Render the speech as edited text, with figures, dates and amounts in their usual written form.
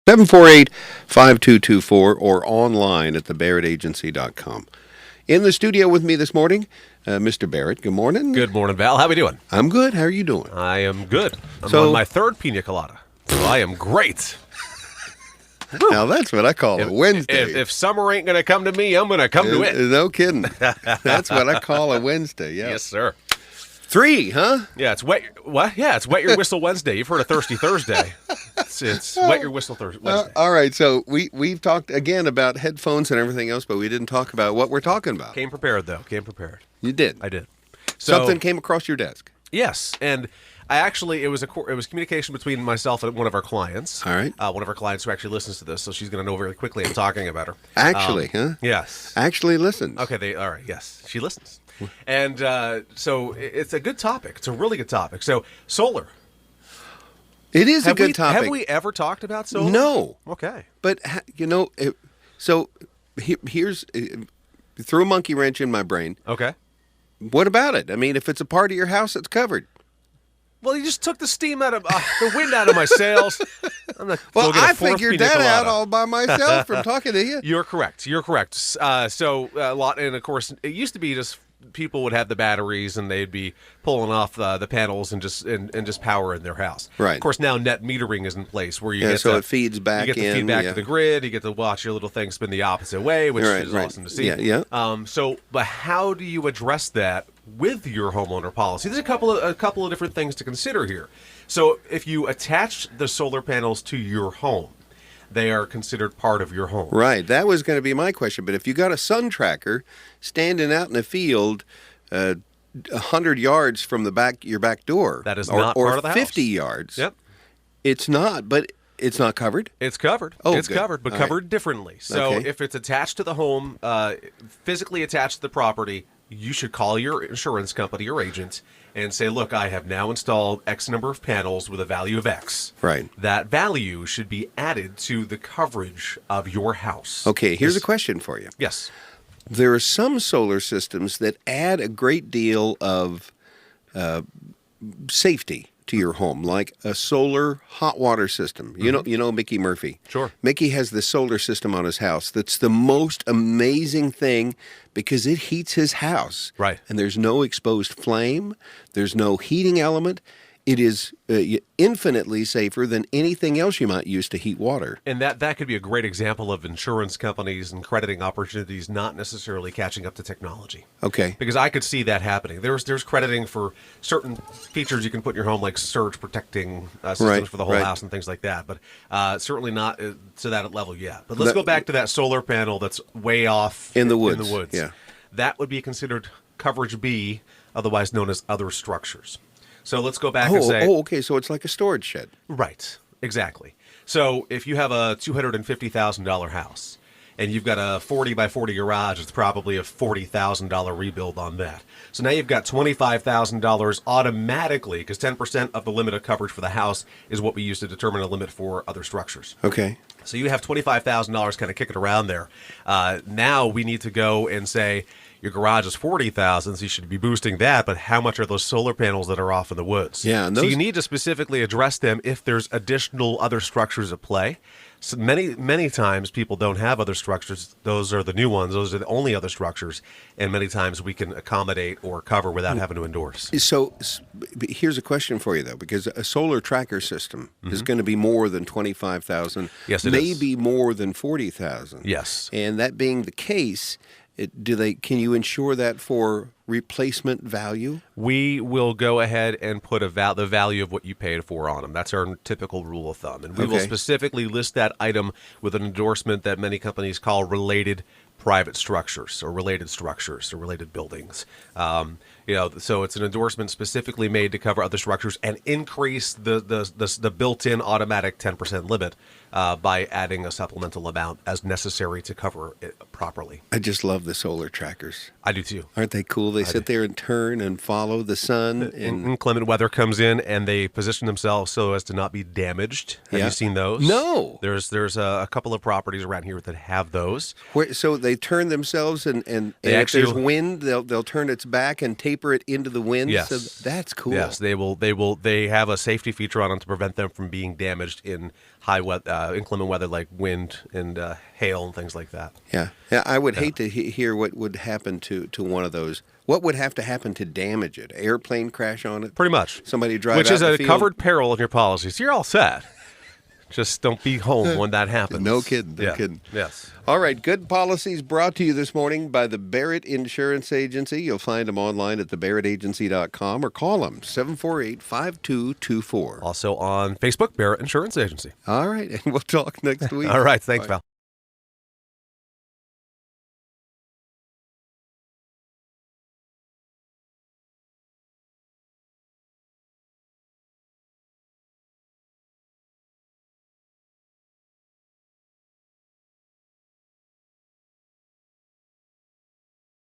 748-5224 or online at thebarrettagency.com. In the studio with me this morning, Mr. Barrett. Good morning. Good morning, Val. How are we doing? I'm good. How are you doing? I am good. I'm on my third pina colada, so I am great. Now that's what I call a Wednesday. If summer ain't going to come to me, I'm going to come to it. No kidding. That's what I call a Wednesday. Yeah. Yes, sir. 3, huh? Yeah, it's wet. What? Yeah, it's Wet Your Whistle Wednesday. You've heard of Thirsty Thursday. It's Wet Your Whistle Wednesday. All right, so we've talked again about headphones and everything else, but we didn't talk about what we're talking about. Came prepared, though. Came prepared. You did? I did. So, Something came across your desk. Yes, and it was communication between myself and one of our clients. All right. One of our clients who actually listens to this, so she's going to know very quickly I'm talking about her. Actually, huh? Yes. Actually listens. Okay, all right, yes. She listens. And so it's a good topic. It's a really good topic. So solar. It is a good topic. Have we ever talked about solar? No. Okay. But, here's, threw a monkey wrench in my brain. Okay. What about it? I mean, if it's a part of your house, it's covered. Well, you just took the steam out of the wind out of my sails. I figured that out all by myself from talking to you. You're correct. So a lot, and of course, it used to be just people would have the batteries and they'd be pulling off the panels and just power in their house. Right. Of course, now net metering is in place where it feeds back. You get the feedback to the grid. You get to watch your little thing spin the opposite way, which is awesome to see. Yeah. But how do you address that with your homeowner policy? There's a couple of different things to consider here. So if you attach the solar panels to your home, they are considered part of your home. Right. That was going to be my question. But if you got a sun tracker standing out in the field 100 yards from your back door, that is not part of the house. Or 50 yards. Yep. It's not, but it's not covered? It's covered. Oh, it's good. covered, but all covered right. differently. So Okay. if it's attached to the home, physically attached to the property, you should call your insurance company or agent and say, look, I have now installed X number of panels with a value of X. Right. That value should be added to the coverage of your house. Okay, here's a question for you. Yes. There are some solar systems that add a great deal of safety to your home, like a solar hot water system. Mm-hmm. You know Mickey Murphy. Sure. Mickey has this solar system on his house that's the most amazing thing because it heats his house. Right. And there's no exposed flame. There's no heating element. It is infinitely safer than anything else you might use to heat water. And that could be a great example of insurance companies and crediting opportunities not necessarily catching up to technology. Okay. Because I could see that happening. There's crediting for certain features you can put in your home, like surge protecting systems for the whole house and things like that. But certainly not to that level yet. But let's go back to that solar panel that's way off in the woods. Yeah. That would be considered coverage B, otherwise known as other structures. So let's go back and say... okay, so it's like a storage shed. Right, exactly. So if you have a $250,000 house and you've got a 40 by 40 garage, it's probably a $40,000 rebuild on that. So now you've got $25,000 automatically, because 10% of the limit of coverage for the house is what we use to determine a limit for other structures. Okay. So you have $25,000 kind of kicking around there. Now we need to go and say, your garage is $40,000, so you should be boosting that, but how much are those solar panels that are off in the woods? Yeah, and so you need to specifically address them if there's additional other structures at play. So many times people don't have other structures. Those are the new ones. Those are the only other structures, and many times we can accommodate or cover without having to endorse. So here's a question for you, though, because a solar tracker system is going to be more than $25,000. Yes, it is. Maybe more than $40,000. Yes. And that being the case, can you insure that for replacement value? We will go ahead and put the value of what you paid for on them. That's our typical rule of thumb. And we will specifically list that item with an endorsement that many companies call related private structures or related buildings. So it's an endorsement specifically made to cover other structures and increase the built-in automatic 10% limit by adding a supplemental amount as necessary to cover it properly. I just love the solar trackers. I do too. Aren't they cool? They sit there and turn and follow the sun. And inclement weather comes in and they position themselves so as to not be damaged. Have you seen those? No. There's a couple of properties around here that have those. So they they turn themselves and They if there's actually- wind, they'll turn its back and taper it into the wind. Yes. So that's cool. Yes, they will. They have a safety feature on them to prevent them from being damaged in high weather, inclement weather like wind and hail and things like that. Yeah. I would hate to hear what would happen to one of those. What would have to happen to damage it? Airplane crash on it? Pretty much. Somebody drive Which out is in the a field? covered peril in your policy. So you're all set. Just don't be home when that happens. No kidding. No Yeah. kidding. Yes. All right. Good policies brought to you this morning by the Barrett Insurance Agency. You'll find them online at thebarrettagency.com or call them 748-5224. Also on Facebook, Barrett Insurance Agency. All right. And we'll talk next week. All right. Thanks, Val.